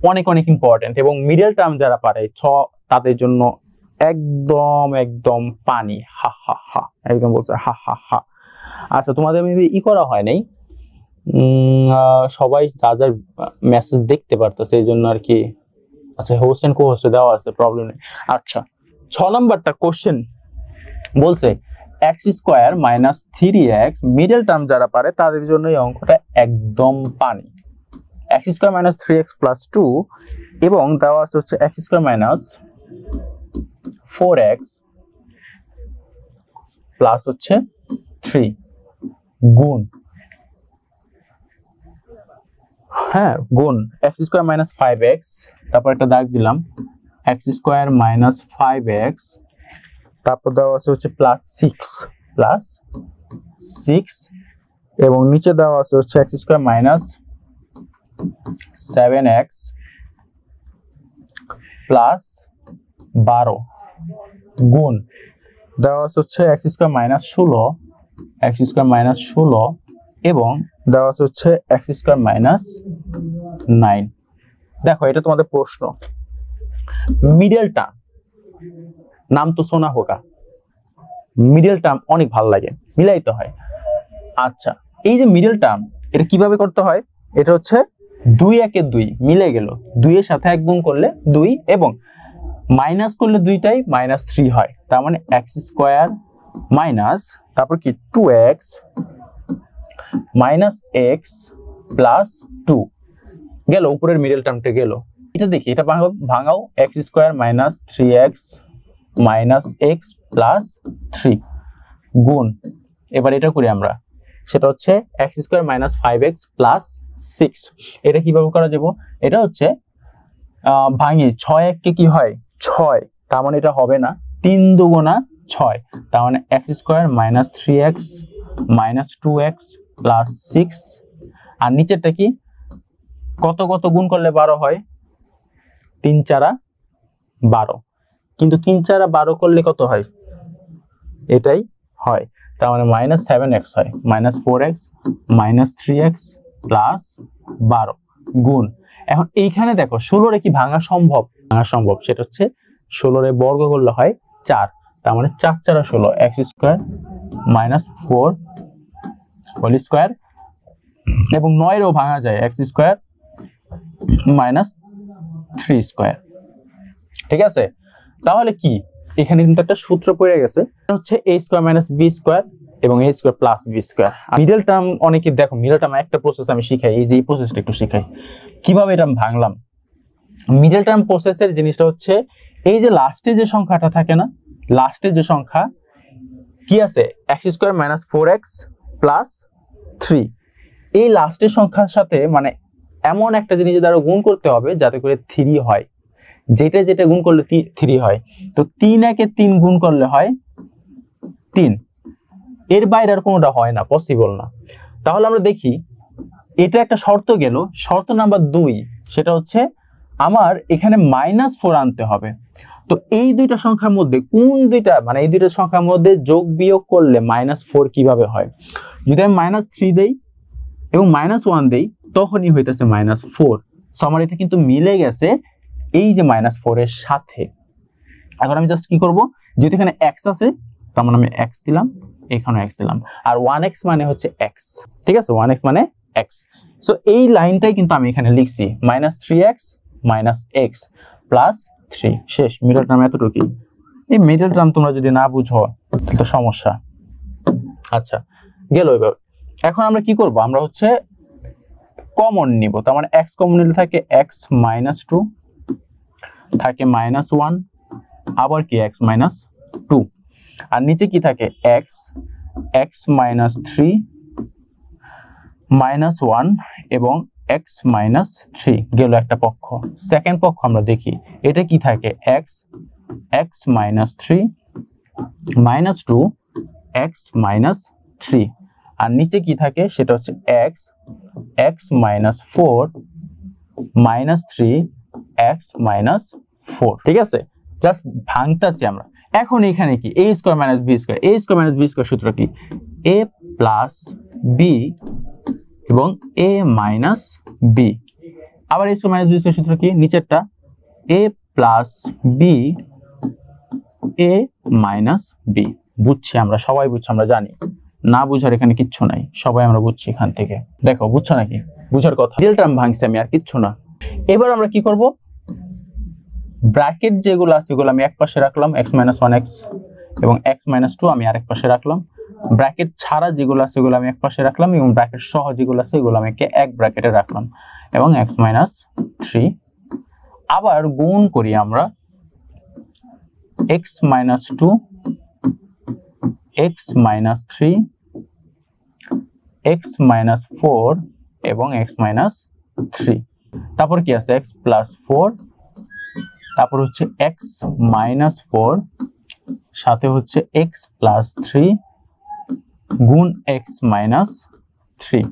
অনেক অনেক ইম্পর্টেন্ট, এবং মিডল টার্ম যারা পারে তাদের জন্য একদম একদম পানি। হা হা হা, একদম বলছে হা হা হা। আচ্ছা, তোমাদের মেবি করা হয় নাই, সবাই যা যার মেসেজ দেখতে পারতেছে এই জন্য আর কি। আচ্ছা, হোস্ট এন্ড কো-হোস্টে দেওয়া আছে, প্রবলেম নেই। আচ্ছা, 6 নাম্বারটা কোশ্চেন বলছে x² - 3x, মিডল টার্ম যারা পারে তাদের জন্য এই অঙ্কটা একদম পানি। x² - 3x + 2 এবং দেওয়া আছে হচ্ছে x² - 4x প্লাস হচ্ছে 3 গুণ, হ্যাঁ গুণ x² - 5x, তারপর একটা দাগ দিলাম x² - 5x, তারপর দেওয়া আছে হচ্ছে প্লাস 6 এবং নিচে দেওয়া আছে হচ্ছে x² - 7x প্লাস 12 গুণ দেওয়া আছে হচ্ছে x² - 16 এবং দেওয়া আছে হচ্ছে x² - 9। দেখো, এটা তোমাদের প্রশ্ন। মিডল টার্ম নাম তো সোনা হোগা, মিডল টার্ম অনেক ভালো লাগে, মিলাইতে হয়। আচ্ছা, এই যে মিডল টার্ম, এটা কিভাবে করতে হয়? এটা হচ্ছে 2 একে 2 মিলে গেল, 2 এর সাথে 1 গুণ করলে 2 এবং মাইনাস করলে দুইটাই -3 হয়। তার মানে x² মাইনাস তারপর কি 2x - x প্লাস 2 গেল, উপরের মিডল টার্মটা গেল। এটা দেখি, এটা ভাঙাও x² - 3x - x প্লাস 3 গুণ, এবার এটা করি আমরা, সেটা হচ্ছে x² - 5x প্লাস 6। এটা কিভাবে করা যাবে? এটা হচ্ছে ভাঙি 6 এককে কি হয় 6, তার মানে এটা হবে না, 3 দুগুণা 6, তার মানে x² - 3x - 2x প্লাস 6। আর নিচেরটা কি, কত কত গুণ করলে 12 হয়? 3 × 4 = 12, কিন্তু 3 × 4 = 12 করলে কত হয়? এটাই হয়, তার মানে -7x হয়, -4x - 3x প্লাস 12 গুণ। এখন এইখানে দেখো 16 কি ভাঙা সম্ভব? ভাঙা সম্ভব, সেটা হচ্ছে 16 এর বর্গ করলে হয় 4, তার মানে 4 × 4 = 16, x² - 4 হোল স্কয়ার, এবং 9 এরও ভাঙা যায়, x² - 3 স্কয়ার। ঠিক আছে, তাহলে কি এখানে কিন্তু একটা সূত্র পড়ে গেছে, এটা হচ্ছে a² - b² এবং a² + b²। মিডল টার্ম অনেকে দেখো, মিডল টার্ম একটা প্রসেস আমি শিখাই, এই যে এই প্রসেসটা একটু শিখাই কিভাবে এটা ভাঙলাম। মিডল টার্ম প্রসেসের জিনিসটা হচ্ছে এই যে লাস্টে যে সংখ্যাটা থাকে না, লাস্টে যে সংখ্যা কি আছে x² - 4x প্লাস 3, এই লাস্টের সংখ্যার সাথে মানে এমন একটা জিনিস দ্বারা গুণ করতে হবে যাতে করে 3 হয়, যেটা যেটা গুণ করলে 3 হয়। তো 3 একে 3 গুণ করলে হয় 3, এর বাইরে আর কোনোটা হয় না, পসিবল না। তাহলে আমরা দেখি, এটা একটা শর্ত গেল। শর্ত নাম্বার 2, সেটা হচ্ছে আমার এখানে -4 আনতে হবে। তো এই দুইটা সংখ্যার মধ্যে কোন দুইটা, মানে এই দুইটা সংখ্যার মধ্যে যোগ বিয়োগ করলে -4 কিভাবে হয়? যদি আমি -3 দেই এবং -1 দেই, তখনই হইতেছে -4। সো আমার এটা কিন্তু মিলে গেছে এই যে -4 এর সাথে। এখন আমি জাস্ট কি করব, যেহেতু এখানে x আছে, তার মানে আমি x দিলাম, এখানে x দিলাম, আর 1x মানে হচ্ছে x, ঠিক আছে, 1x মানে x। সো এই লাইনটাই কিন্তু আমি এখানে লিখছি, -3x - x প্লাস 3, শেষ। মিডল টার্ম এতটুকুই। এই মিডল টার্ম তোমরা যদি না বুঝো তাহলে তো সমস্যা। আচ্ছা, গেল এবার। এখন আমরা কি করব, আমরা হচ্ছে কমন নিব, তার মানে x কমন নিলে থাকে x - 2, থাকে -1, আবার কি x - 2, আর নিচে কি থাকে x - 3 -1 এবং x - 3, গেল একটা পক্ষ। সেকেন্ড পক্ষ আমরা দেখি, এটা কি থাকে x - 3 -2 x - 3, আর নিচে কি থাকে সেটা হচ্ছে x - 4 -3 x - 4। ঠিক আছে, জাস্ট ভাঙতাছি আমরা। এখন এখানে কি a² - b², a² - b² সূত্র কি a + b এবং a - b, আবার a square minus b square সূত্র কি নিচেরটা a plus b a minus b বুঝছি আমরা সবাই বুঝছি আমরা জানি না বুঝার এখানে কিচ্ছু নাই সবাই আমরা বুঝছি এখান থেকে দেখো বুঝছো নাকি বুঝার কথা রিয়েল টার্ম ভাঙছি আমি আর কিচ্ছু না এবার আমরা কি করব ব্র্যাকেট যেগুলো আছে সেগুলো আমি এক পাশে রাখলাম x - 1x এবং x - 2 আমি আরেক পাশে রাখলাম ব্র্যাকেট ছাড়া যেগুলো আছে সেগুলো আমি এক পাশে রাখলাম এবং ব্র্যাকেট সহ যেগুলো আছে সেগুলো আমি এক ব্র্যাকেটে রাখলাম এবং x - 3 আবার গুণ করি আমরা x - 2 x - 3 x - 4 এবং x - 3 তারপর কি আছে x + 4 তারপর হচ্ছে x - 4 সাথে হচ্ছে x + 3 গুণ x - 3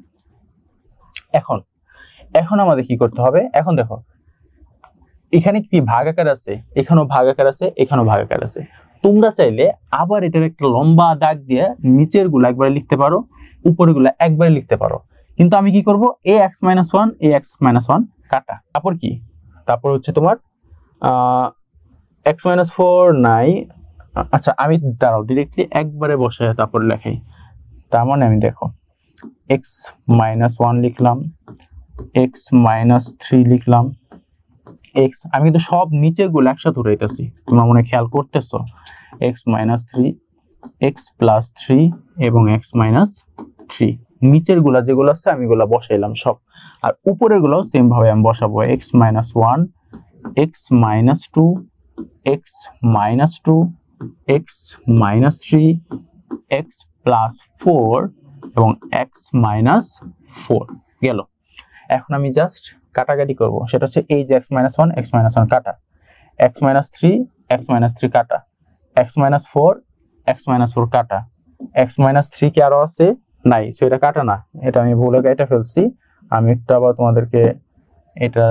এখন আমাদের কি করতে হবে এখন দেখো এখানে কি ভাগাকার আছে এখানেও ভাগাকার আছে এখানেও ভাগাকার আছে তোমরা চাইলে আবার এটার একটা লম্বা দাগ দিয়ে নিচের গুলো একবারে লিখতে পারো উপরের গুলো একবারে লিখতে পারো কিন্তু আমি কি করব ax - 1 ax - 1 কাটা তারপর কি তারপর হচ্ছে তোমার x - 4 নাই আচ্ছা আমি দাঁড়াও ডাইরেক্টলি একবারে বসায় তারপর লেখাই তার মানে আমি দেখো x - 1 লিখলাম x - 3 লিখলাম x আমি কিন্তু সব নিচের গুলো একসাথে উঠাইতেছি তোমরা মনে খেয়াল করতেছো x - 3 x + 3 এবং x - 3 নিচের গুলা যেগুলো আছে আমি এগুলা বসাইলাম সব আর উপরের গুলো সেম ভাবে আমি বসাবো x - 1 x - 2 x - 2 x - 3 x + 4 এবং x - 4 গেল এখন আমি জাস্ট কাটাকাটি করব সেটা হচ্ছে এই যে x - 1 x - 1 কাটা x - 3 x - 3 কাটা x - 4 x - 4 কাটা x - 3 কি আরো আছে নাই সো এটা কাটা না এটা আমি ভুলে কেটে ফেলছি আমি একটু আবার তোমাদেরকে এটা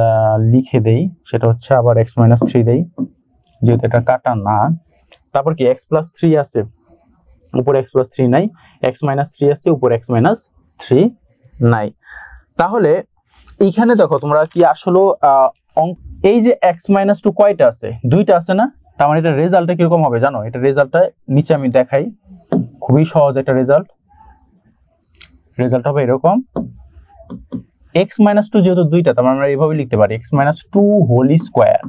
লিখে দেই সেটা হচ্ছে আবার x - 3 দেই যেহেতু এটা কাটা না তারপর কি x + 3 আছে উপরে x + 3 নাই x - 3 আছে উপরে x - 3 নাই তাহলে এইখানে দেখো তোমরা কি আসলে এই যে x - 2 কয়টা আছে দুইটা আছে না তার মানে এটা রেজাল্টটা কি রকম হবে জানো এটা রেজাল্টটা নিচে আমি দেখাই খুবই সহজ একটা রেজাল্ট হবে এরকম x - 2 যেহেতু দুইটা তার মানে আমরা এইভাবে লিখতে পারি x - 2 হোল স্কয়ার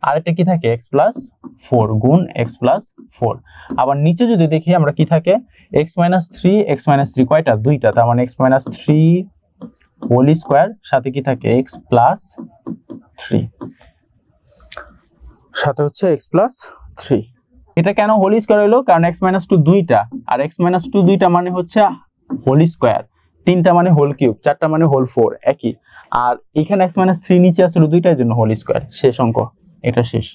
আর এটা কি থাকে x + 4 গুণ x + 4 আবার নিচে যদি দেখি আমরা কি থাকে x - 3 x - 3 কয়টা দুইটা তার মানে x - 3 হোল স্কয়ার সাথে কি থাকে x + 3 সাথে হচ্ছে x + 3 এটা কেন হোল স্কয়ার হলো কারণ x - 2 দুইটা আর x - 2 দুইটা মানে হচ্ছে হোল স্কয়ার তিনটা মানে হোল কিউব চারটা মানে হোল 4 একই আর এখানে x - 3 নিচে আছে দুইটার জন্য হোল স্কয়ার শেষ অঙ্ক এটা শেষ